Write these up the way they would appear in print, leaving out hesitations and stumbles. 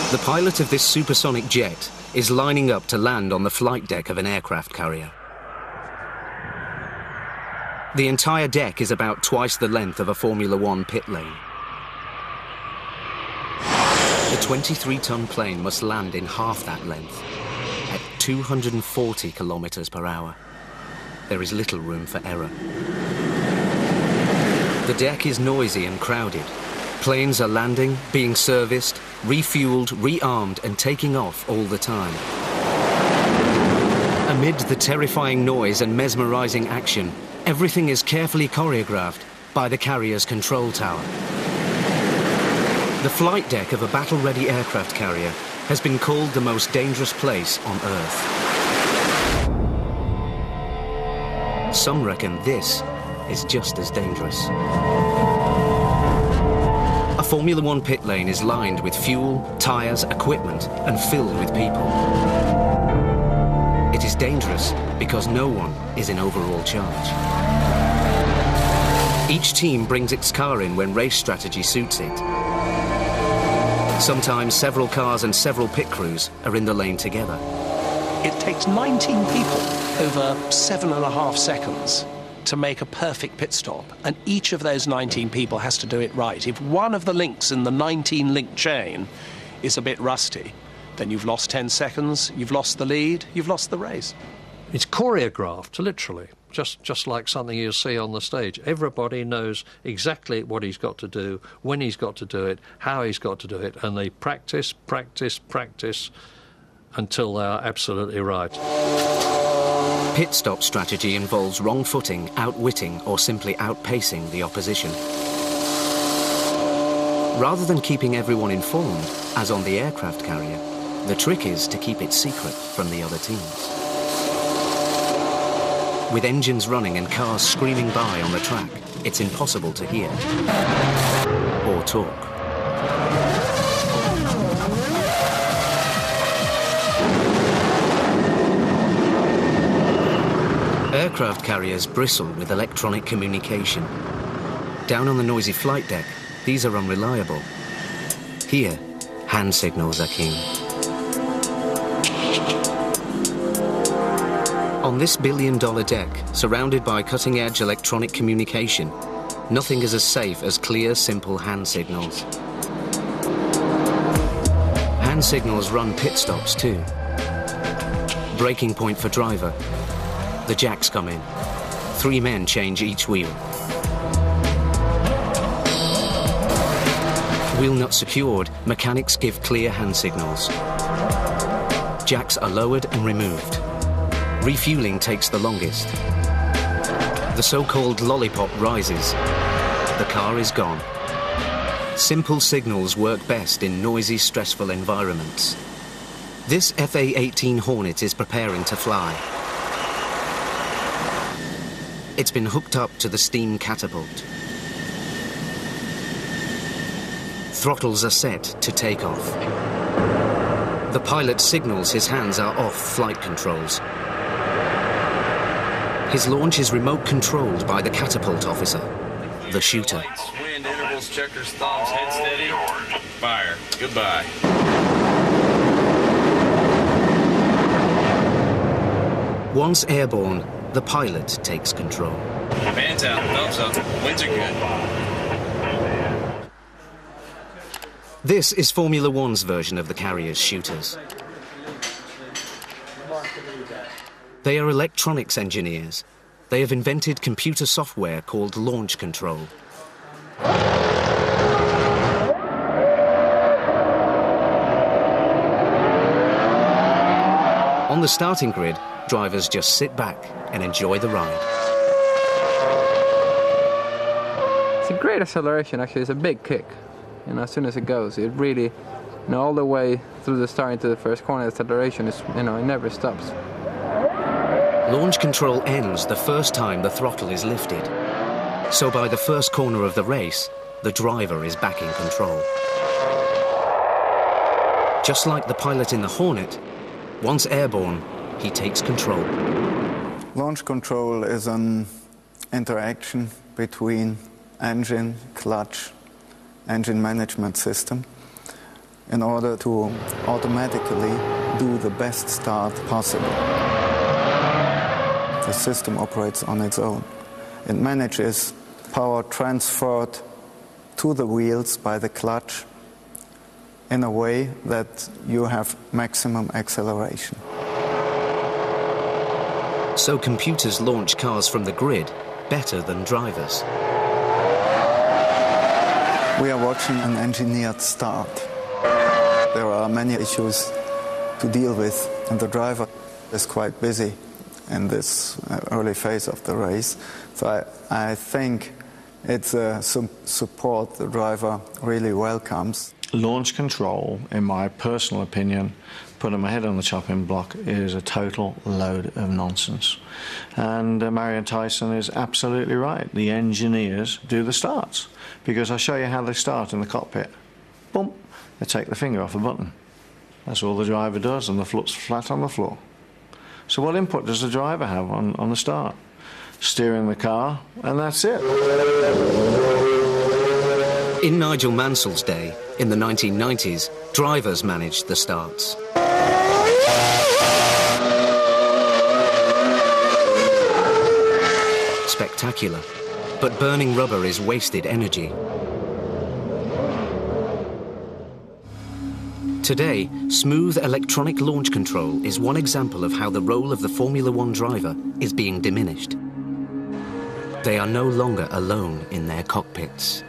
The pilot of this supersonic jet is lining up to land on the flight deck of an aircraft carrier. The entire deck is about twice the length of a Formula One pit lane. The 23-ton plane must land in half that length, at 240 kilometers per hour. There is little room for error. The deck is noisy and crowded. Planes are landing, being serviced, refueled, rearmed, and taking off all the time. Amid the terrifying noise and mesmerizing action, everything is carefully choreographed by the carrier's control tower. The flight deck of a battle-ready aircraft carrier has been called the most dangerous place on Earth. Some reckon this is just as dangerous. A Formula One pit lane is lined with fuel, tyres, equipment, and filled with people. It is dangerous because no one is in overall charge. Each team brings its car in when race strategy suits it. Sometimes several cars and several pit crews are in the lane together. It takes 19 people over 7.5 seconds to make a perfect pit stop, and each of those 19 people has to do it right. If one of the links in the 19-link chain is a bit rusty, then you've lost 10 seconds, you've lost the lead, you've lost the race. It's choreographed, literally, just like something you'll see on the stage. Everybody knows exactly what he's got to do, when he's got to do it, how he's got to do it, and they practice, practice, practice until they are absolutely right. Pit stop strategy involves wrong footing, outwitting, or simply outpacing the opposition. Rather than keeping everyone informed, as on the aircraft carrier, the trick is to keep it secret from the other teams. With engines running and cars screaming by on the track, it's impossible to hear or talk. Aircraft carriers bristle with electronic communication. Down on the noisy flight deck, these are unreliable. Here, hand signals are king. On this billion-dollar deck, surrounded by cutting-edge electronic communication, nothing is as safe as clear, simple hand signals. Hand signals run pit stops too. Braking point for driver. The jacks come in. 3 men change each wheel. Wheel nut secured, mechanics give clear hand signals. Jacks are lowered and removed. Refueling takes the longest. The so-called lollipop rises. The car is gone. Simple signals work best in noisy, stressful environments. This FA-18 Hornet is preparing to fly. It's been hooked up to the steam catapult. Throttles are set to take off. The pilot signals his hands are off flight controls. His launch is remote controlled by the catapult officer, the shooter. Wind intervals, checkers, thumbs, head steady, fire. Goodbye. Once airborne, the pilot takes control. Fans out, thumbs up, winds are good. This is Formula One's version of the carrier's shooters. They are electronics engineers. They have invented computer software called launch control. On the starting grid, drivers just sit back and enjoy the ride. It's a great acceleration, actually. It's a big kick. You know, as soon as it goes, it really, you know, all the way through the start into the first corner, the acceleration is, you know, it never stops. Launch control ends the first time the throttle is lifted. So by the first corner of the race, the driver is back in control. Just like the pilot in the Hornet, once airborne, he takes control. Launch control is an interaction between engine, clutch, engine management system. in order to automatically do the best start possible. The system operates on its own. It manages power transferred to the wheels by the clutch in a way that you have maximum acceleration. So computers launch cars from the grid better than drivers. We are watching an engineered start. There are many issues to deal with, and the driver is quite busy in this early phase of the race. So I think it's a support the driver really welcomes. Launch control, in my personal opinion, putting my head on the chopping block, is a total load of nonsense. And Marion Tyson is absolutely right. The engineers do the starts, because I'll show you how they start in the cockpit. Boom, they take the finger off a button. That's all the driver does, and the foot's flat on the floor. So what input does the driver have on the start? Steering the car, and that's it. In Nigel Mansell's day, in the 1990s, drivers managed the starts. Spectacular, but burning rubber is wasted energy. Today, smooth electronic launch control is one example of how the role of the Formula One driver is being diminished. They are no longer alone in their cockpits.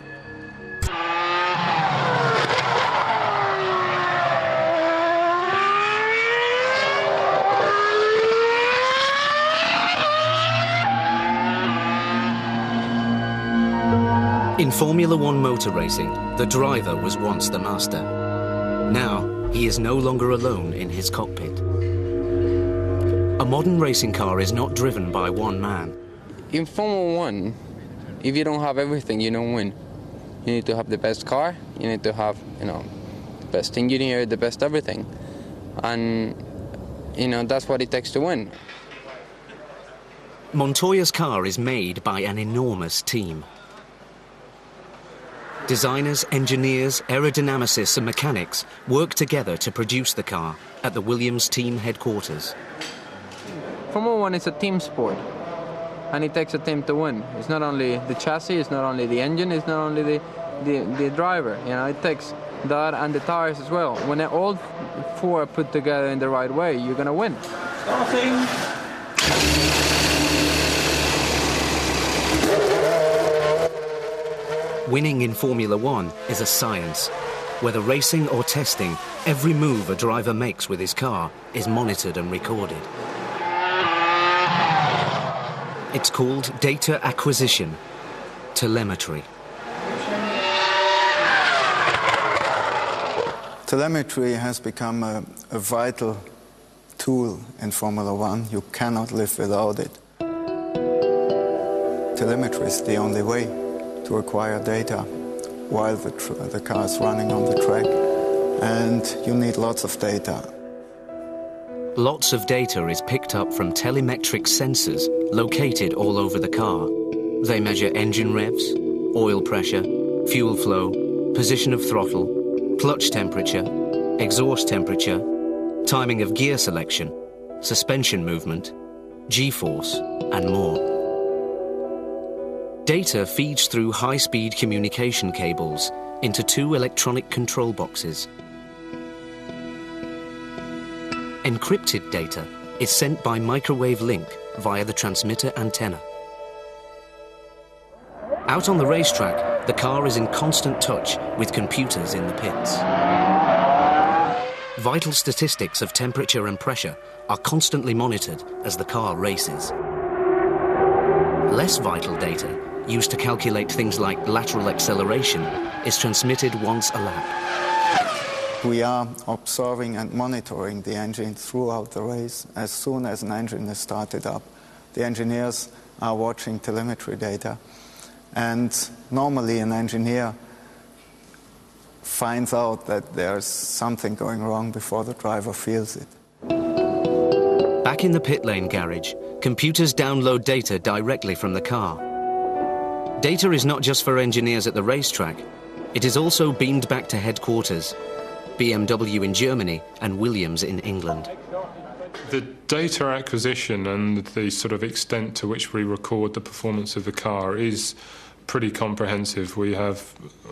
In Formula One motor racing, the driver was once the master. Now, he is no longer alone in his cockpit. A modern racing car is not driven by one man. In Formula One, if you don't have everything, you don't win. You need to have the best car, you need to have, the best engineer, the best everything. And, that's what it takes to win. Montoya's car is made by an enormous team. Designers, engineers, aerodynamicists and mechanics work together to produce the car at the Williams team headquarters. Formula One is a team sport, and it takes a team to win. It's not only the chassis, it's not only the engine, it's not only the driver. It takes that and the tires as well. When they're all four are put together in the right way, you're going to win. Starting. Winning in Formula One is a science. Whether racing or testing, every move a driver makes with his car is monitored and recorded. It's called data acquisition, telemetry. Telemetry has become a vital tool in Formula One. You cannot live without it. Telemetry is the only way to acquire data while the car is running on the track, and you need lots of data. Lots of data is picked up from telemetric sensors located all over the car. They measure engine revs, oil pressure, fuel flow, position of throttle, clutch temperature, exhaust temperature, timing of gear selection, suspension movement, G-force, and more. Data feeds through high-speed communication cables into two electronic control boxes. Encrypted data is sent by microwave link via the transmitter antenna. Out on the racetrack, the car is in constant touch with computers in the pits. Vital statistics of temperature and pressure are constantly monitored as the car races. Less vital data, used to calculate things like lateral acceleration, is transmitted once a lap. We are observing and monitoring the engine throughout the race. As soon as an engine is started up, the engineers are watching telemetry data. And normally an engineer finds out that there's something going wrong before the driver feels it. Back in the pit lane garage, computers download data directly from the car. Data is not just for engineers at the racetrack, it is also beamed back to headquarters. BMW in Germany and Williams in England. The data acquisition and the sort of extent to which we record the performance of the car is pretty comprehensive. We have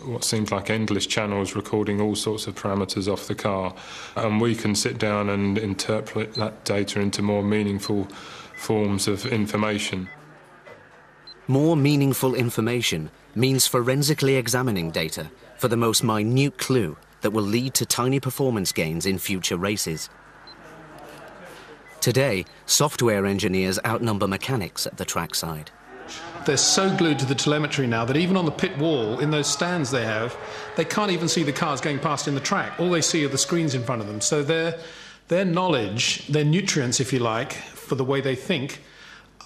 what seems like endless channels recording all sorts of parameters off the car, and we can sit down and interpret that data into more meaningful forms of information. More meaningful information means forensically examining data for the most minute clue that will lead to tiny performance gains in future races. Today, software engineers outnumber mechanics at the trackside. They're so glued to the telemetry now that even on the pit wall, in those stands they have, they can't even see the cars going past in the track. All they see are the screens in front of them. So their knowledge, their nutrients, if you like, for the way they think,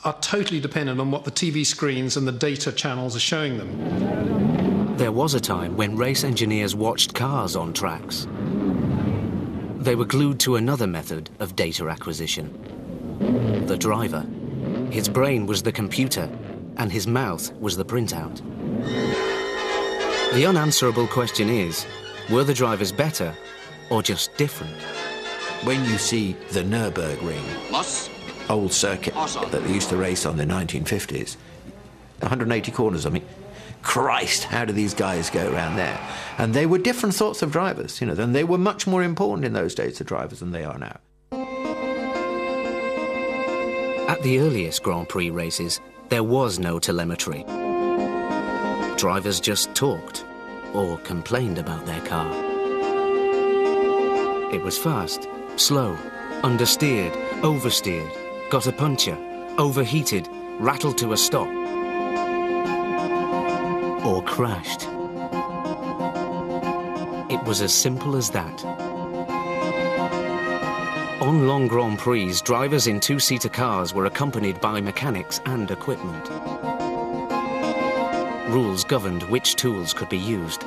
are totally dependent on what the TV screens and the data channels are showing them. There was a time when race engineers watched cars on tracks. They were glued to another method of data acquisition: the driver. His brain was the computer, and his mouth was the printout. The unanswerable question is, were the drivers better or just different? When you see the Nürburgring, old circuit that they used to race on in the 1950s, 180 corners, I mean, Christ, how do these guys go around there? And they were different sorts of drivers, you know, and they were much more important in those days, the drivers, than they are now. At the earliest Grand Prix races, there was no telemetry. Drivers just talked or complained about their car. It was fast, slow, understeered, oversteered, got a puncture, overheated, rattled to a stop, or crashed. It was as simple as that. On long Grand Prix, drivers in two-seater cars were accompanied by mechanics and equipment. Rules governed which tools could be used.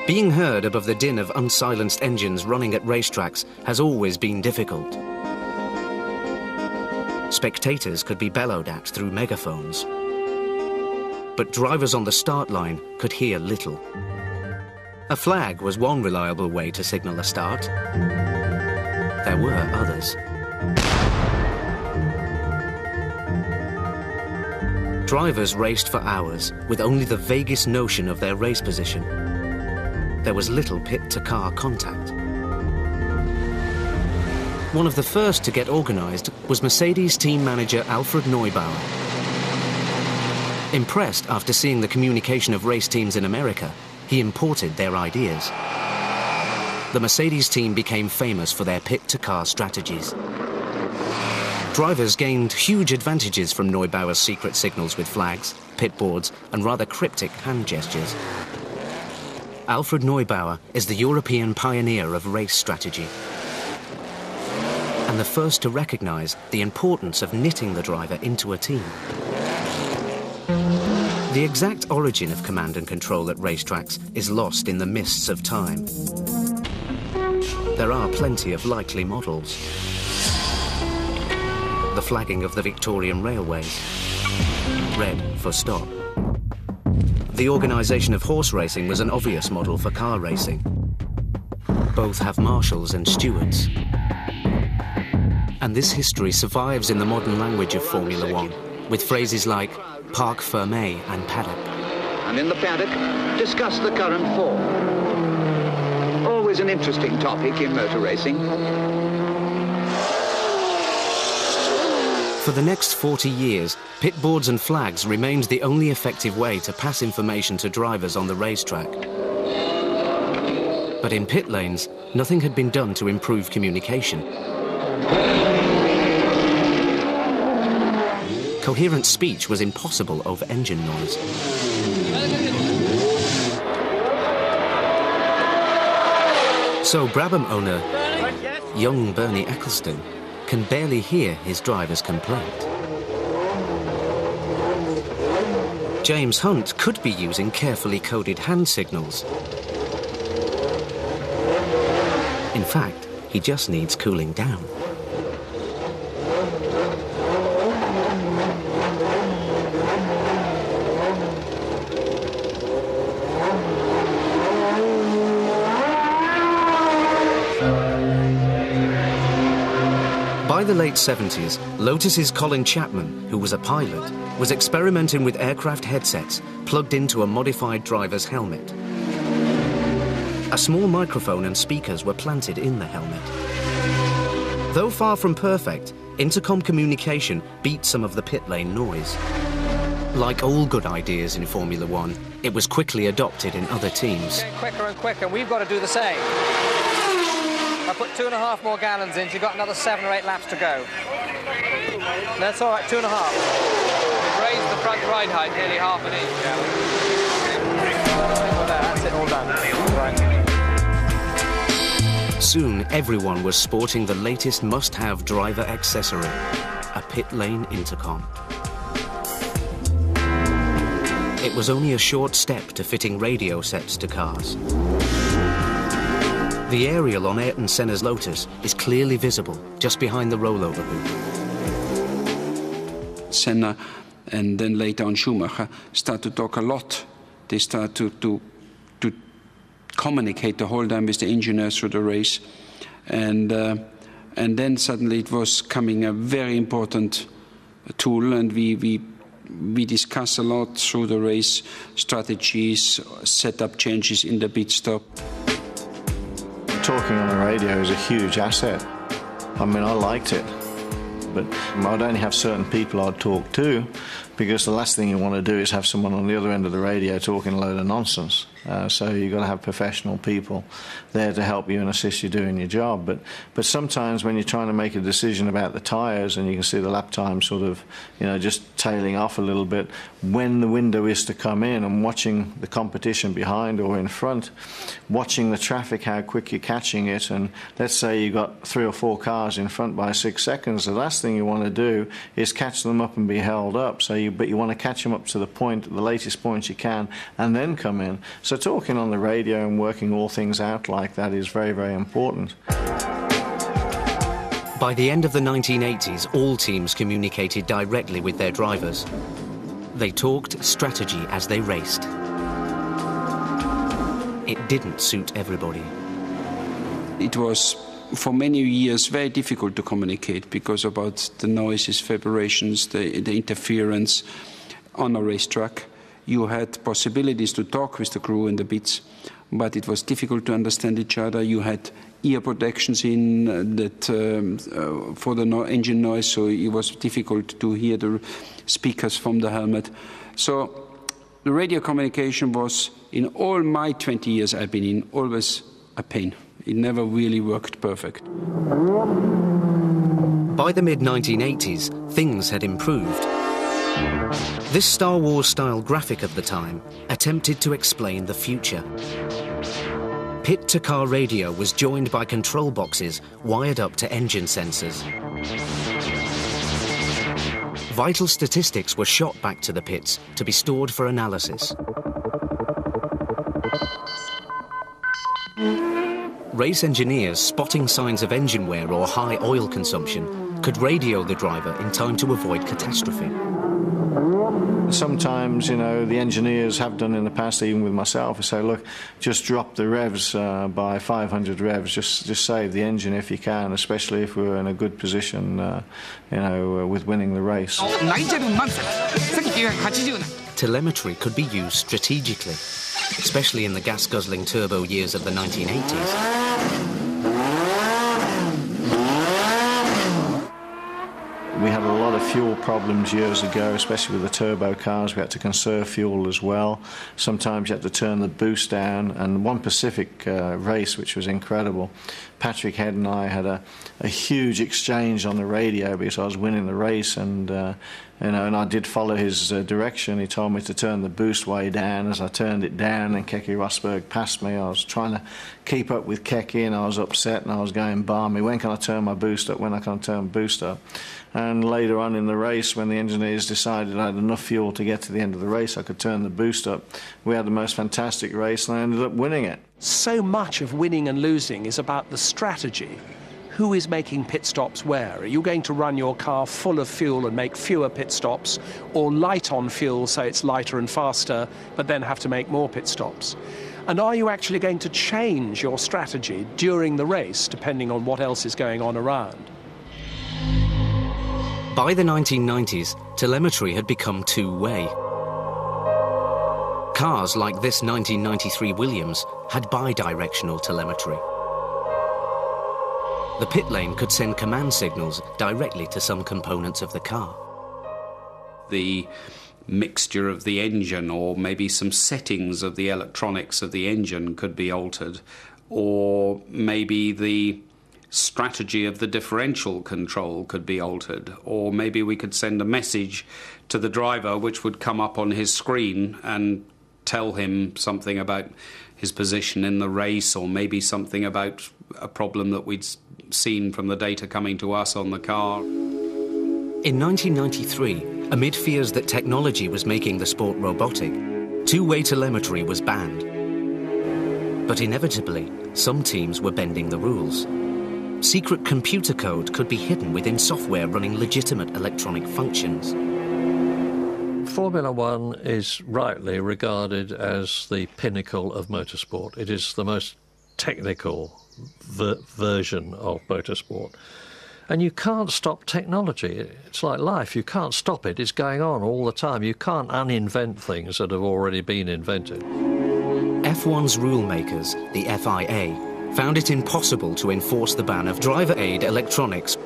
Being heard above the din of unsilenced engines running at racetracks has always been difficult. Spectators could be bellowed at through megaphones, but drivers on the start line could hear little. A flag was one reliable way to signal a start. There were others. Drivers raced for hours with only the vaguest notion of their race position. There was little pit-to-car contact. One of the first to get organised was Mercedes team manager Alfred Neubauer. Impressed after seeing the communication of race teams in America, he imported their ideas. The Mercedes team became famous for their pit-to-car strategies. Drivers gained huge advantages from Neubauer's secret signals with flags, pit boards, and rather cryptic hand gestures. Alfred Neubauer is the European pioneer of race strategy, and the first to recognise the importance of knitting the driver into a team. The exact origin of command and control at racetracks is lost in the mists of time. There are plenty of likely models. The flagging of the Victorian railways, red for stop. The organisation of horse racing was an obvious model for car racing. Both have marshals and stewards. And this history survives in the modern language of Formula One, with phrases like parc fermé and paddock. And in the paddock, discuss the current form. Always an interesting topic in motor racing. For the next 40 years, pit boards and flags remained the only effective way to pass information to drivers on the racetrack. But in pit lanes, nothing had been done to improve communication. Coherent speech was impossible over engine noise. So Brabham owner, young Bernie Ecclestone, can barely hear his driver's complaint. James Hunt could be using carefully coded hand signals. In fact, he just needs cooling down. By the late 70s, Lotus's Colin Chapman, who was a pilot, was experimenting with aircraft headsets plugged into a modified driver's helmet. A small microphone and speakers were planted in the helmet. Though far from perfect, intercom communication beat some of the pit lane noise. Like all good ideas in Formula One, it was quickly adopted in other teams. Getting quicker and quicker, we've got to do the same. I put 2.5 more gallons in, so you've got another 7 or 8 laps to go. That's all right, 2.5. We've raised the front ride height nearly half an inch, That's it, all done. Right. Soon, everyone was sporting the latest must-have driver accessory, a pit lane intercom. It was only a short step to fitting radio sets to cars. The aerial on Ayrton Senna's Lotus is clearly visible just behind the rollover hoop. Senna and then later on Schumacher start to talk a lot. They start to communicate the whole time with the engineers through the race. And then suddenly it was coming a very important tool, and we discuss a lot through the race, strategies, setup changes in the pit stop. Talking on the radio is a huge asset. I mean, I liked it, but I'd only have certain people I'd talk to, because the last thing you want to do is have someone on the other end of the radio talking a load of nonsense. So you've got to have professional people there to help you and assist you doing your job. But sometimes when you're trying to make a decision about the tyres and you can see the lap time sort of, just tailing off a little bit, when the window is to come in and watching the competition behind or in front, watching the traffic, how quick you're catching it, and let's say you've got 3 or 4 cars in front by 6 seconds, the last thing you want to do is catch them up and be held up. But you want to catch them up to the latest point you can, and then come in. So talking on the radio and working all things out like that is very, very important. By the end of the 1980s, all teams communicated directly with their drivers. They talked strategy as they raced. It didn't suit everybody. It was, for many years, very difficult to communicate because about the noises, vibrations, the interference on a racetrack. You had possibilities to talk with the crew in the pits, but it was difficult to understand each other. You had ear protections in for the engine noise, so it was difficult to hear the speakers from the helmet. So the radio communication was, in all my 20 years I've been in, always a pain. It never really worked perfect. By the mid-1980s, things had improved. This Star Wars-style graphic of the time attempted to explain the future. Pit-to-car radio was joined by control boxes wired up to engine sensors. Vital statistics were shot back to the pits to be stored for analysis. Race engineers spotting signs of engine wear or high oil consumption could radio the driver in time to avoid catastrophe. Sometimes, the engineers have done in the past, even with myself, say, look, just drop the revs by 500 revs, just save the engine if you can, especially if we're in a good position, with winning the race. Telemetry could be used strategically, especially in the gas-guzzling turbo years of the 1980s. We had a lot of fuel problems years ago, especially with the turbo cars. We had to conserve fuel as well. Sometimes you had to turn the boost down. And one Pacific race, which was incredible, Patrick Head and I had a huge exchange on the radio because I was winning the race, and and I did follow his direction. He told me to turn the boost way down. As I turned it down and Keke Rosberg passed me, I was trying to keep up with Keke, and I was upset and I was going balmy. When can I turn my boost up? When I can turn boost up? And later on in the race, when the engineers decided I had enough fuel to get to the end of the race, I could turn the boost up. We had the most fantastic race, and I ended up winning it. So much of winning and losing is about the strategy. Who is making pit stops where? Are you going to run your car full of fuel and make fewer pit stops, or light on fuel so it's lighter and faster, but then have to make more pit stops? And are you actually going to change your strategy during the race, depending on what else is going on around? By the 1990s, telemetry had become two-way. Cars like this 1993 Williams had bi-directional telemetry. The pit lane could send command signals directly to some components of the car. The mixture of the engine, or maybe some settings of the electronics of the engine, could be altered, or maybe the strategy of the differential control could be altered, or maybe we could send a message to the driver which would come up on his screen and tell him something about his position in the race, or maybe something about a problem that we'd seen from the data coming to us on the car. In 1993, amid fears that technology was making the sport robotic, two-way telemetry was banned. But inevitably, some teams were bending the rules. Secret computer code could be hidden within software running legitimate electronic functions. Formula One is rightly regarded as the pinnacle of motorsport. It is the most technical version of motorsport. And you can't stop technology. It's like life. You can't stop it. It's going on all the time. You can't uninvent things that have already been invented. F1's rule makers, the FIA, found it impossible to enforce the ban of driver aid electronics.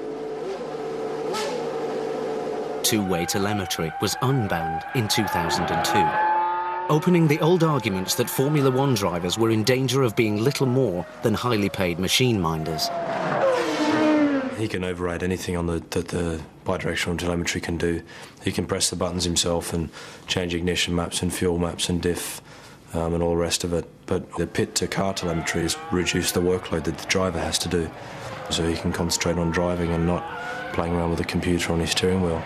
Two-way telemetry was unbanned in 2002, opening the old arguments that Formula One drivers were in danger of being little more than highly paid machine minders. He can override anything on that the bidirectional telemetry can do. He can press the buttons himself and change ignition maps and fuel maps and diff and all the rest of it. But the pit-to-car telemetry has reduced the workload that the driver has to do, so he can concentrate on driving and not playing around with the computer on his steering wheel.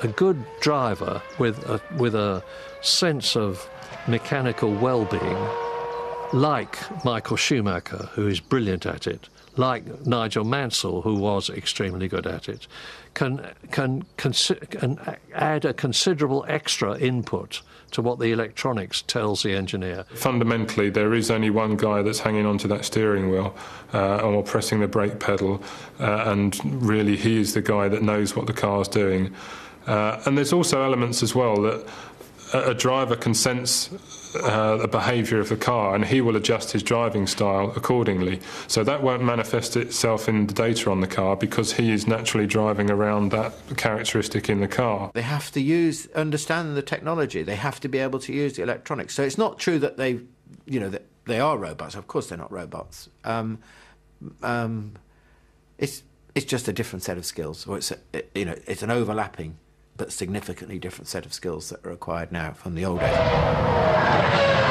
A good driver with a sense of mechanical well-being, like Michael Schumacher, who is brilliant at it, like Nigel Mansell, who was extremely good at it, can add a considerable extra input to what the electronics tells the engineer. Fundamentally, there is only one guy that's hanging onto that steering wheel or pressing the brake pedal, and really he is the guy that knows what the car's doing. And there's also elements as well that a driver can sense the behaviour of the car, and he will adjust his driving style accordingly. So that won't manifest itself in the data on the car because he is naturally driving around that characteristic in the car. They have to understand the technology. They have to be able to use the electronics. So it's not true that that they are robots. Of course, they're not robots. It's just a different set of skills, or it's an overlapping but significantly different set of skills that are required now from the old age.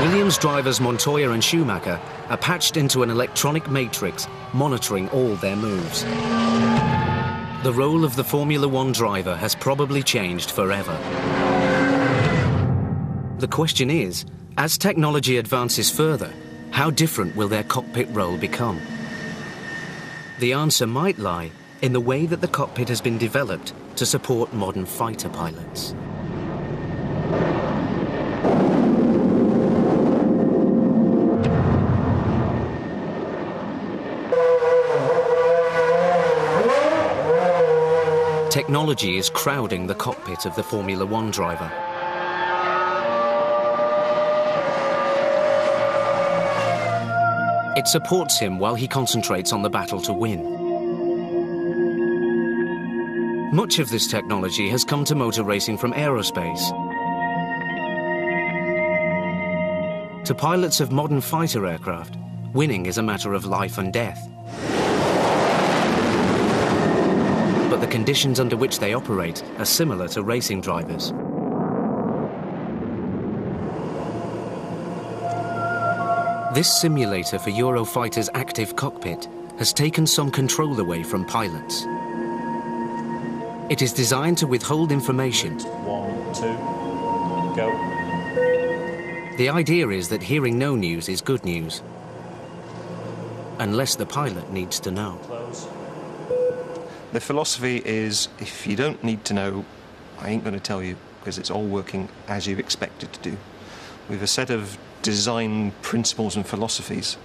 Williams drivers Montoya and Schumacher are patched into an electronic matrix monitoring all their moves. The role of the Formula One driver has probably changed forever. The question is, as technology advances further, how different will their cockpit role become? The answer might lie in the way that the cockpit has been developed to support modern fighter pilots. Technology is crowding the cockpit of the Formula One driver. It supports him while he concentrates on the battle to win. Much of this technology has come to motor racing from aerospace. To pilots of modern fighter aircraft, winning is a matter of life and death. But the conditions under which they operate are similar to racing drivers. This simulator for Eurofighter's active cockpit has taken some control away from pilots. It is designed to withhold information. 1, 2, go. The idea is that hearing no news is good news, unless the pilot needs to know. Close. The philosophy is, if you don't need to know, I ain't going to tell you, because it's all working as you expect it to do. We have a set of design principles and philosophies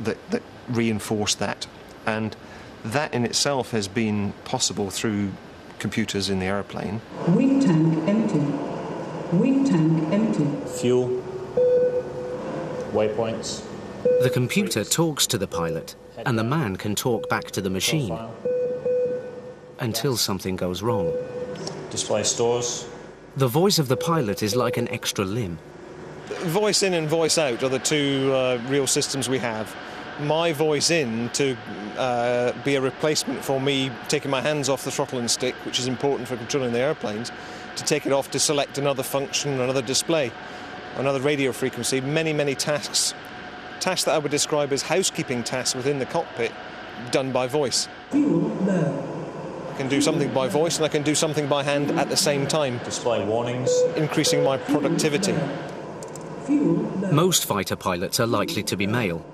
that reinforce that. And That in itself has been possible through computers in the aeroplane. Wing tank empty. Wing tank empty. Fuel. Waypoints. The computer talks to the pilot, and the man can talk back to the machine until something goes wrong. Display stores. The voice of the pilot is like an extra limb. Voice in and voice out are the two real systems we have. My voice in to be a replacement for me taking my hands off the throttle and stick, which is important for controlling the airplanes, to take it off to select another function, another display, another radio frequency, many tasks. Tasks that I would describe as housekeeping tasks within the cockpit, done by voice. Fuel low. I can do something by voice and I can do something by hand at the same time. Display warnings. Increasing my productivity. Most fighter pilots are likely to be male.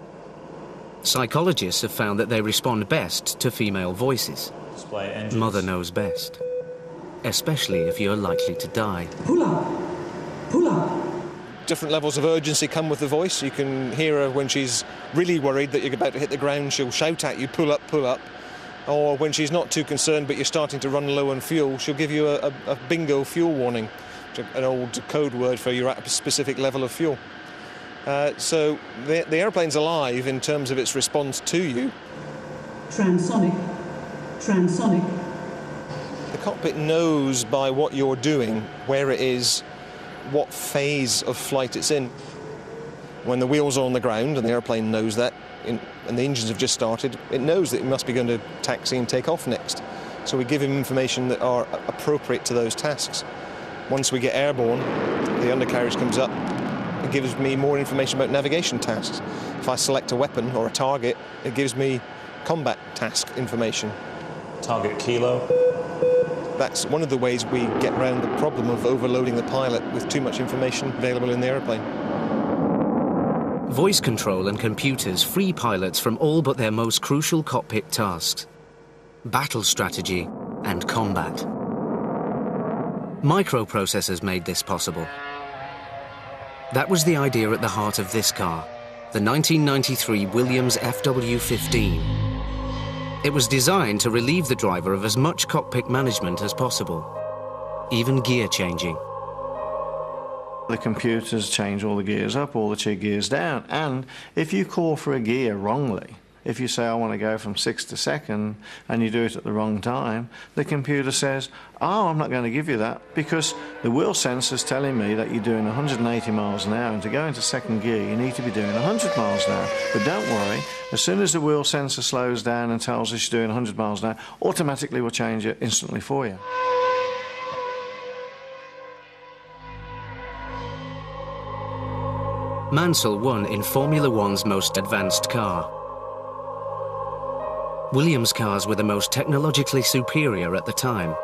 Psychologists have found that they respond best to female voices. Display engines. Mother knows best. Especially if you're likely to die. Pull up. Pull up. Different levels of urgency come with the voice. You can hear her when she's really worried that you're about to hit the ground. She'll shout at you, pull up, pull up. Or when she's not too concerned but you're starting to run low on fuel, she'll give you a bingo fuel warning, an old code word for you're at a specific level of fuel. So the airplane's alive in terms of its response to you. Transonic. Transonic. The cockpit knows by what you're doing where it is, what phase of flight it's in. When the wheels are on the ground, and the airplane knows that, and the engines have just started, it knows that it must be going to taxi and take off next. So we give him information that are appropriate to those tasks. Once we get airborne, the undercarriage comes up. It gives me more information about navigation tasks. If I select a weapon or a target, it gives me combat task information. Target kilo. That's one of the ways we get around the problem of overloading the pilot with too much information available in the airplane. Voice control and computers free pilots from all but their most crucial cockpit tasks: battle strategy and combat. Microprocessors made this possible. That was the idea at the heart of this car, the 1993 Williams FW15. It was designed to relieve the driver of as much cockpit management as possible, even gear changing. The computers change all the gears up, all the gears down, and if you call for a gear wrongly, if you say I want to go from 6 to 2nd and you do it at the wrong time, the computer says, oh, I'm not going to give you that because the wheel sensor's telling me that you're doing 180 miles an hour and to go into 2nd gear you need to be doing 100 miles an hour. But don't worry, as soon as the wheel sensor slows down and tells us you're doing 100 miles an hour, automatically we'll change it instantly for you. Mansell won in Formula One's most advanced car. Williams cars were the most technologically superior at the time.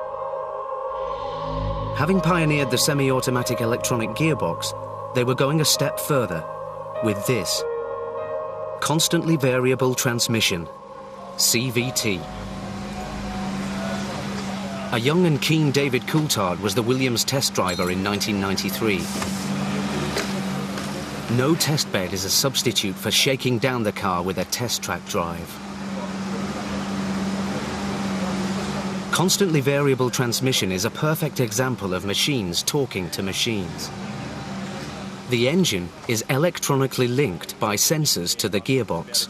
Having pioneered the semi-automatic electronic gearbox, they were going a step further with this: constantly variable transmission, CVT. A young and keen David Coulthard was the Williams test driver in 1993. No test bed is a substitute for shaking down the car with a test track drive. Constantly variable transmission is a perfect example of machines talking to machines. The engine is electronically linked by sensors to the gearbox.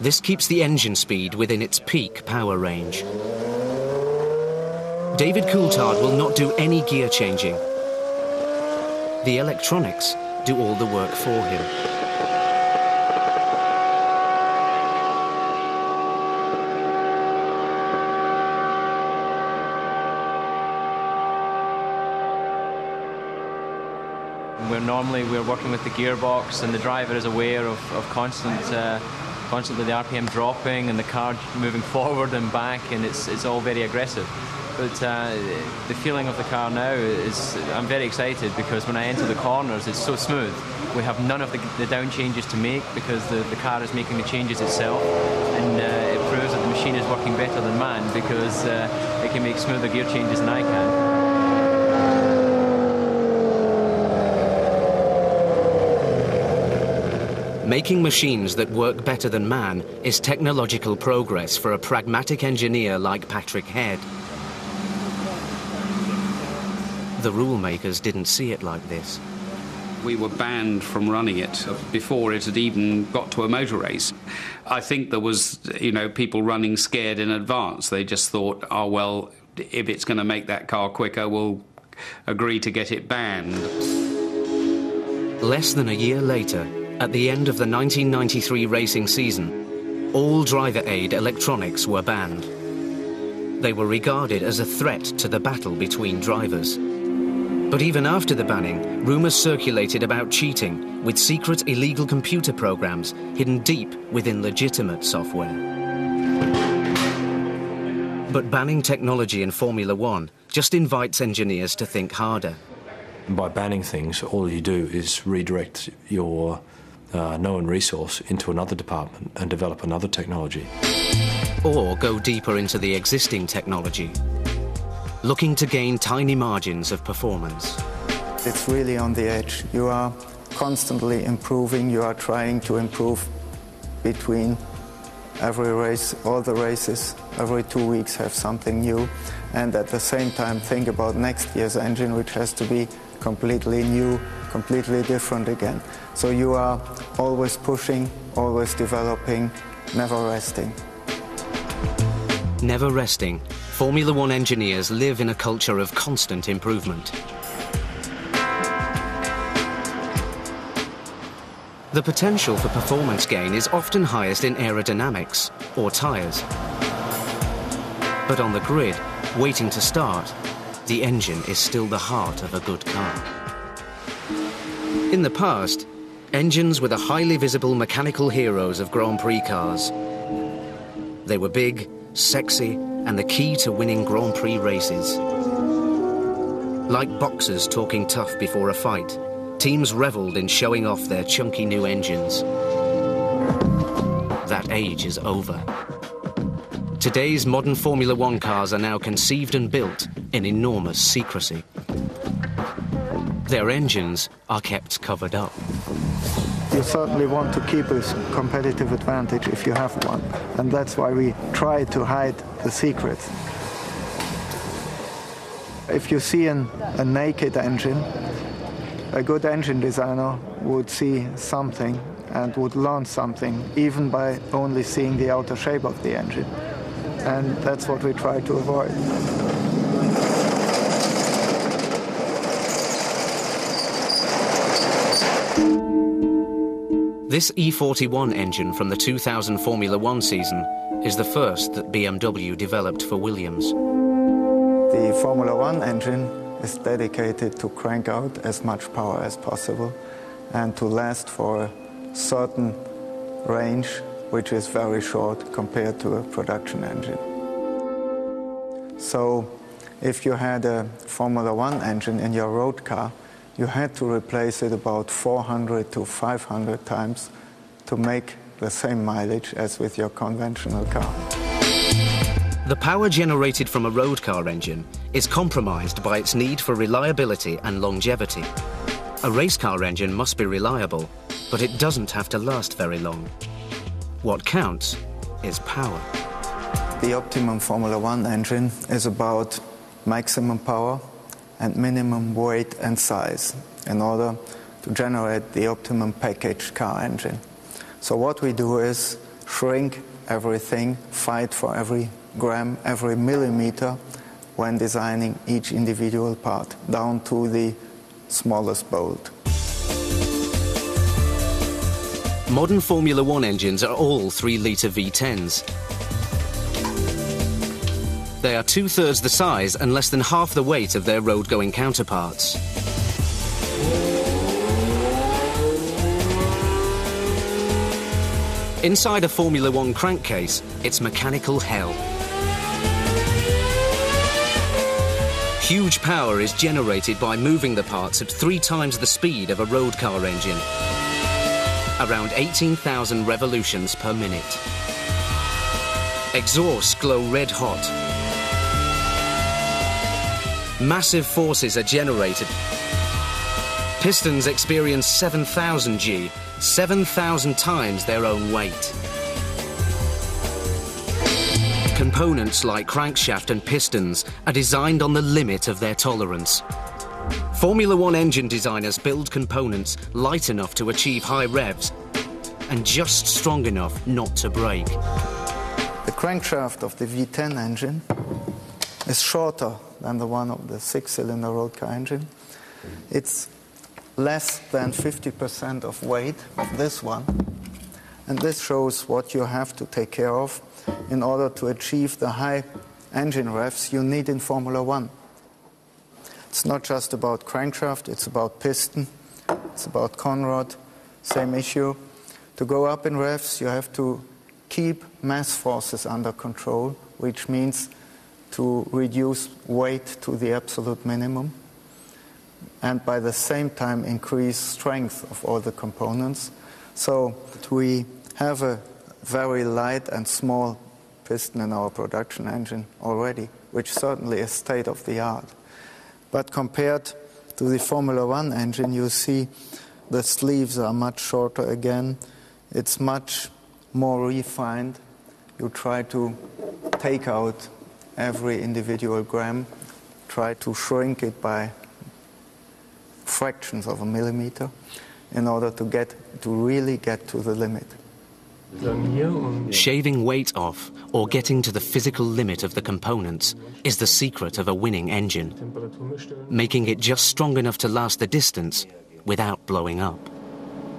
This keeps the engine speed within its peak power range. David Coulthard will not do any gear changing. The electronics do all the work for him. Normally we're working with the gearbox and the driver is aware of constantly the RPM dropping and the car moving forward and back, and it's all very aggressive. But the feeling of the car now is, I'm very excited because when I enter the corners it's so smooth. We have none of the down changes to make because the car is making the changes itself, and it proves that the machine is working better than man because it can make smoother gear changes than I can. Making machines that work better than man is technological progress for a pragmatic engineer like Patrick Head. The rule makers didn't see it like this. We were banned from running it before it had even got to a motor race. I think there was, people running scared in advance. They just thought, oh, well, if it's going to make that car quicker, we'll agree to get it banned. Less than a year later, at the end of the 1993 racing season, all driver aid electronics were banned. They were regarded as a threat to the battle between drivers. But even after the banning, rumours circulated about cheating with secret illegal computer programs hidden deep within legitimate software. But banning technology in Formula One just invites engineers to think harder. By banning things, all you do is redirect your known resource into another department and develop another technology. Or go deeper into the existing technology, looking to gain tiny margins of performance. It's really on the edge. You are constantly improving. You are trying to improve between every race, all the races. Every 2 weeks have something new. And at the same time, think about next year's engine, which has to be completely new, completely different again. So you are always pushing, always developing, never resting. Never resting, Formula One engineers live in a culture of constant improvement. The potential for performance gain is often highest in aerodynamics or tyres. But on the grid, waiting to start, the engine is still the heart of a good car. In the past, engines were the highly visible mechanical heroes of Grand Prix cars. They were big, sexy, and the key to winning Grand Prix races. Like boxers talking tough before a fight, teams revelled in showing off their chunky new engines. That age is over. Today's modern Formula One cars are now conceived and built in enormous secrecy. Their engines are kept covered up. You certainly want to keep a competitive advantage if you have one, and that's why we try to hide the secrets. If you see a naked engine, a good engine designer would see something and would learn something, even by only seeing the outer shape of the engine. And that's what we try to avoid. This E41 engine from the 2000 Formula One season is the first that BMW developed for Williams. The Formula One engine is dedicated to crank out as much power as possible and to last for a certain range, which is very short compared to a production engine. So if you had a Formula One engine in your road car, you had to replace it about 400 to 500 times to make the same mileage as with your conventional car. The power generated from a road car engine is compromised by its need for reliability and longevity. A race car engine must be reliable, but it doesn't have to last very long. What counts is power. The optimum Formula One engine is about maximum power and minimum weight and size in order to generate the optimum package car engine. So what we do is shrink everything, fight for every gram, every millimeter when designing each individual part, down to the smallest bolt. Modern Formula One engines are all 3-litre V10s. They are 2/3 the size and less than half the weight of their road-going counterparts. Inside a Formula One crankcase, it's mechanical hell. Huge power is generated by moving the parts at 3 times the speed of a road car engine, around 18,000 revolutions per minute. Exhausts glow red hot. Massive forces are generated. Pistons experience 7,000 G, 7,000 times their own weight. Components like crankshaft and pistons are designed on the limit of their tolerance. Formula One engine designers build components light enough to achieve high revs and just strong enough not to break. The crankshaft of the V10 engine is shorter than the one of the six-cylinder road car engine. It's less than 50% of weight of this one. And this shows what you have to take care of in order to achieve the high engine revs you need in Formula One. It's not just about crankshaft, it's about piston, it's about conrod, same issue. To go up in revs, you have to keep mass forces under control, which means to reduce weight to the absolute minimum, and by the same time increase strength of all the components. So we have a very light and small piston in our production engine already, which certainly is state of the art. But compared to the Formula One engine, you see the sleeves are much shorter again. It's much more refined. You try to take out every individual gram, try to shrink it by fractions of a millimeter in order to really get to the limit. Shaving weight off or getting to the physical limit of the components is the secret of a winning engine, making it just strong enough to last the distance without blowing up.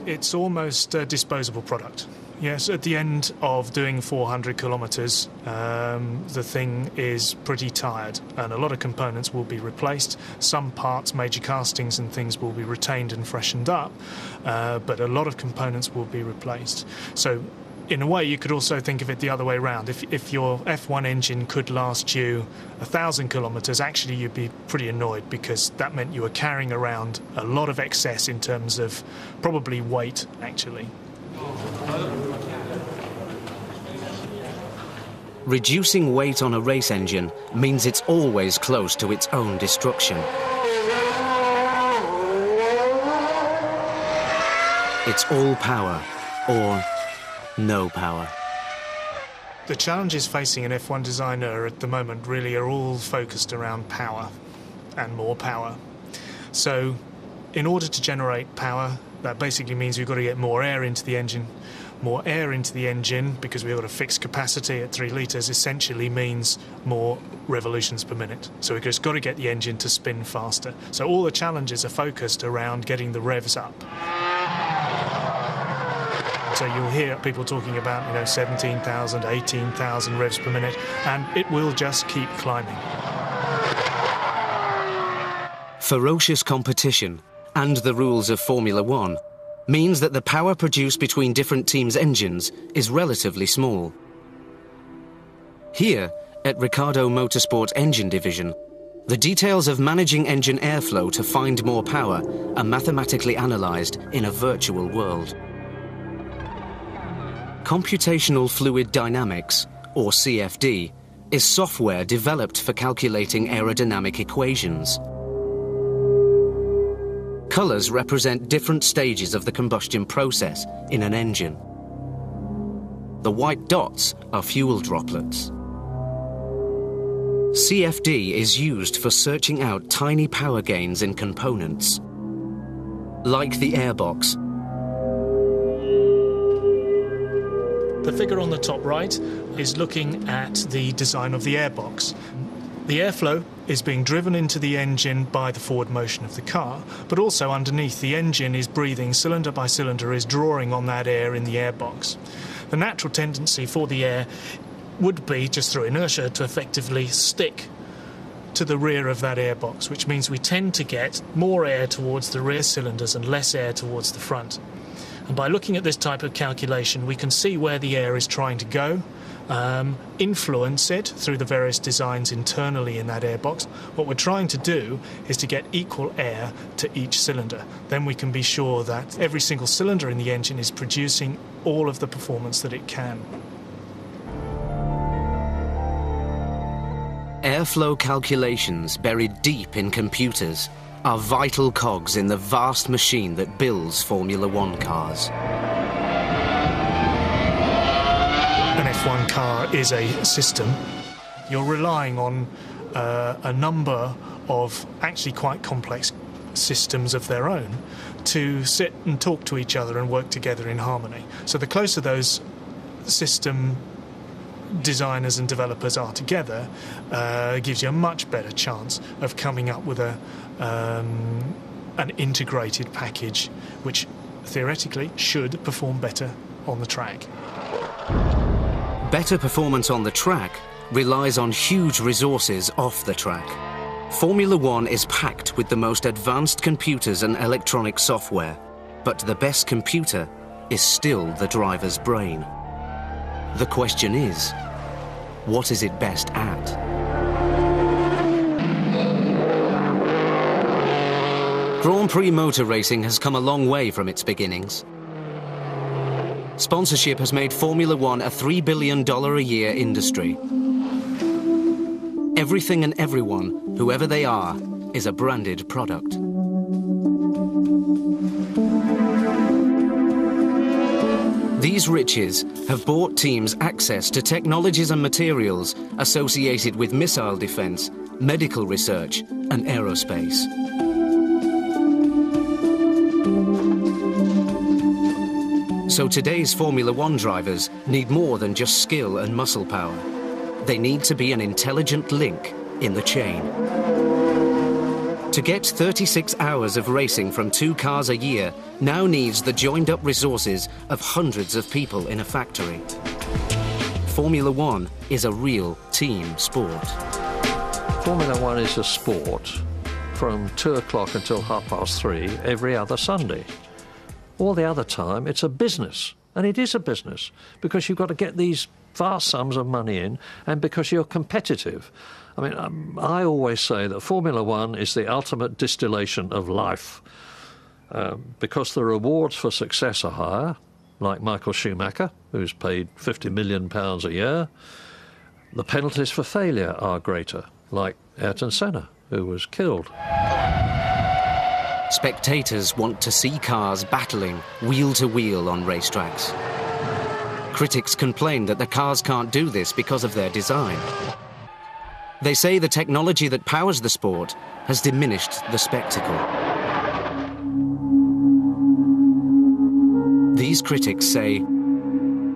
It's almost a disposable product. Yes, at the end of doing 400 kilometres, the thing is pretty tired and a lot of components will be replaced. Some parts, major castings and things will be retained and freshened up, but a lot of components will be replaced. So in a way, you could also think of it the other way around. If your F1 engine could last you 1,000 kilometres, actually you'd be pretty annoyed because that meant you were carrying around a lot of excess in terms of probably weight, actually. Reducing weight on a race engine means it's always close to its own destruction. It's all power or no power. The challenges facing an F1 designer at the moment really are all focused around power and more power. So in order to generate power, that basically means we've got to get more air into the engine. More air into the engine, because we've got a fixed capacity at 3 litres, essentially means more revolutions per minute. So we've just got to get the engine to spin faster. So all the challenges are focused around getting the revs up. So you'll hear people talking about, 17,000, 18,000 revs per minute, and it will just keep climbing. Ferocious competition and the rules of Formula One means that the power produced between different teams' engines is relatively small. Here, at Ricardo Motorsport Engine Division, the details of managing engine airflow to find more power are mathematically analysed in a virtual world. Computational Fluid Dynamics, or CFD, is software developed for calculating aerodynamic equations. Colours represent different stages of the combustion process in an engine. The white dots are fuel droplets. CFD is used for searching out tiny power gains in components, like the airbox. The figure on the top right is looking at the design of the airbox. The airflow is being driven into the engine by the forward motion of the car, but also underneath the engine is breathing, cylinder by cylinder is drawing on that air in the airbox. The natural tendency for the air would be, just through inertia, to effectively stick to the rear of that airbox, which means we tend to get more air towards the rear cylinders and less air towards the front. And by looking at this type of calculation, we can see where the air is trying to go, influence it through the various designs internally in that airbox. What we're trying to do is to get equal air to each cylinder. Then we can be sure that every single cylinder in the engine is producing all of the performance that it can. Airflow calculations buried deep in computers are vital cogs in the vast machine that builds Formula One cars. An F1 car is a system. You're relying on a number of actually quite complex systems of their own to sit and talk to each other and work together in harmony. So the closer those system designers and developers are together, gives you a much better chance of coming up with an integrated package which theoretically should perform better on the track. Better performance on the track relies on huge resources off the track. Formula One is packed with the most advanced computers and electronic software, but the best computer is still the driver's brain. The question is, what is it best at? Grand Prix motor racing has come a long way from its beginnings. Sponsorship has made Formula One a $3 billion a year industry. Everything and everyone, whoever they are, is a branded product. These riches have bought teams access to technologies and materials associated with missile defense, medical research, and aerospace. So today's Formula One drivers need more than just skill and muscle power. They need to be an intelligent link in the chain. To get 36 hours of racing from 2 cars a year now needs the joined-up resources of hundreds of people in a factory. Formula One is a real team sport. Formula One is a sport from 2 o'clock until 3:30 every other Sunday. All the other time, it's a business, and it is a business, because you've got to get these vast sums of money in, and because you're competitive. I mean, I always say that Formula One is the ultimate distillation of life, because the rewards for success are higher, like Michael Schumacher, who's paid £50 million a year. The penalties for failure are greater, like Ayrton Senna, who was killed. Spectators want to see cars battling wheel to wheel on racetracks. Critics complain that the cars can't do this because of their design. They say the technology that powers the sport has diminished the spectacle. These critics say,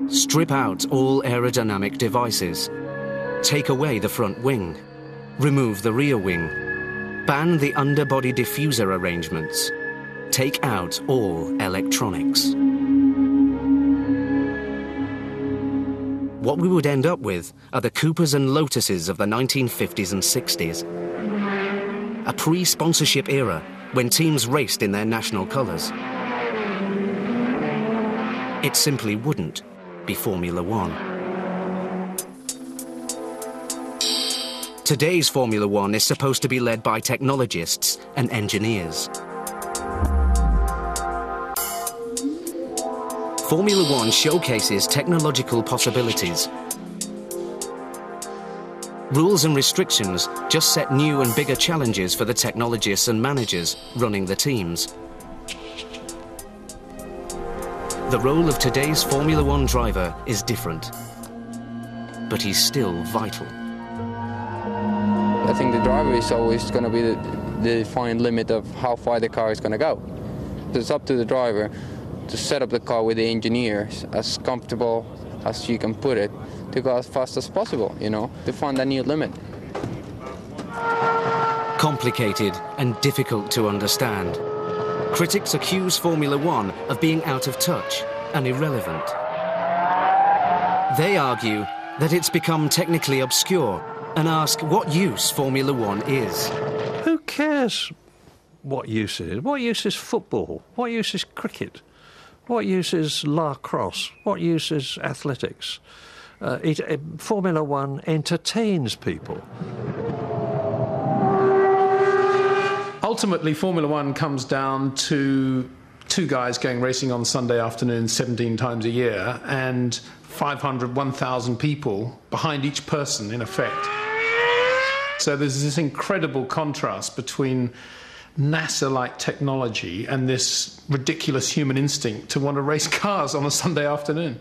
strip out all aerodynamic devices, take away the front wing, remove the rear wing, ban the underbody diffuser arrangements, take out all electronics. What we would end up with are the Coopers and Lotuses of the 1950s and 60s. A pre-sponsorship era when teams raced in their national colours. It simply wouldn't be Formula One. Today's Formula One is supposed to be led by technologists and engineers. Formula One showcases technological possibilities. Rules and restrictions just set new and bigger challenges for the technologists and managers running the teams. The role of today's Formula One driver is different, but he's still vital. I think the driver is always going to be the fine limit of how far the car is going to go. It's up to the driver to set up the car with the engineers as comfortable as you can put it, to go as fast as possible, you know, to find that new limit. Complicated and difficult to understand. Critics accuse Formula One of being out of touch and irrelevant. They argue that it's become technically obscure and ask what use Formula One is. Who cares what use it is? What use is football? What use is cricket? What use is lacrosse? What use is athletics? Formula One entertains people. Ultimately, Formula One comes down to 2 guys going racing on Sunday afternoon 17 times a year and 500, 1,000 people behind each person, in effect. So there's this incredible contrast between NASA-like technology and this ridiculous human instinct to want to race cars on a Sunday afternoon.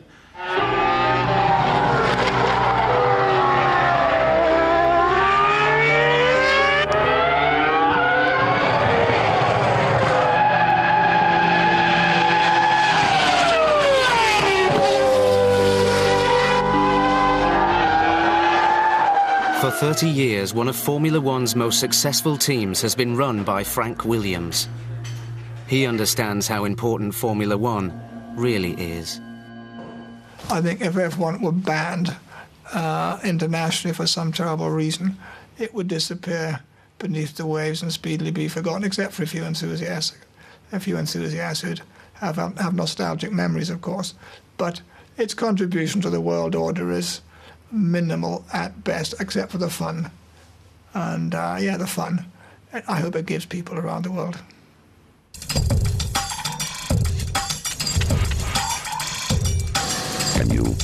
For 30 years, one of Formula One's most successful teams has been run by Frank Williams. He understands how important Formula One really is. I think if F1 were banned internationally for some terrible reason, it would disappear beneath the waves and speedily be forgotten, except for a few enthusiasts who'd have nostalgic memories, of course. But its contribution to the world order is minimal at best, except for the fun. And yeah, the fun. I hope it gives people around the world. Can you